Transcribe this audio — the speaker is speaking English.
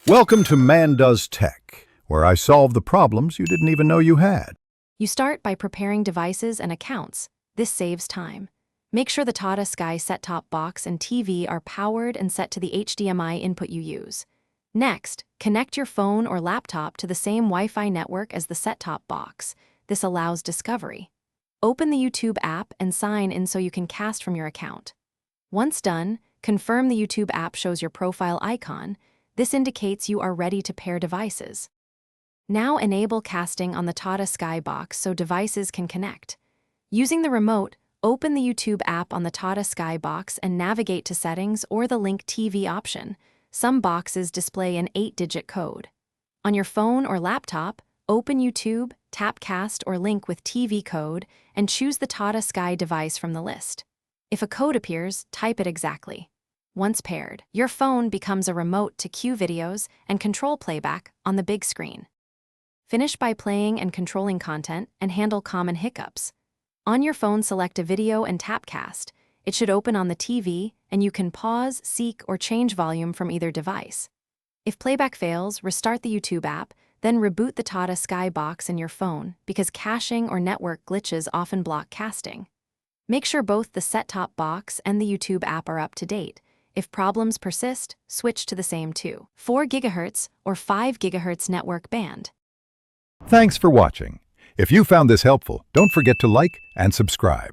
Welcome to Man Does Tech, where I solve the problems you didn't even know you had. You start by preparing devices and accounts. This saves time. Make sure the Tata Sky set-top box and TV are powered and set to the HDMI input you use. Next, connect your phone or laptop to the same Wi-Fi network as the set-top box. This allows discovery. Open the YouTube app and sign in so you can cast from your account. Once done, confirm the YouTube app shows your profile icon. This indicates you are ready to pair devices. Now enable casting on the Tata Sky box so devices can connect. Using the remote, open the YouTube app on the Tata Sky box and navigate to Settings or the Link TV option. Some boxes display an 8-digit code. On your phone or laptop, open YouTube, tap Cast or Link with TV code, and choose the Tata Sky device from the list. If a code appears, type it exactly. Once paired, your phone becomes a remote to cue videos and control playback on the big screen. Finish by playing and controlling content and handle common hiccups. On your phone, select a video and tap Cast. It should open on the TV, and you can pause, seek, or change volume from either device. If playback fails, restart the YouTube app, then reboot the Tata Sky box in your phone because caching or network glitches often block casting. Make sure both the set-top box and the YouTube app are up to date. If problems persist, switch to the same 4 GHz or 5 GHz network band. Thanks for watching. If you found this helpful, don't forget to like and subscribe.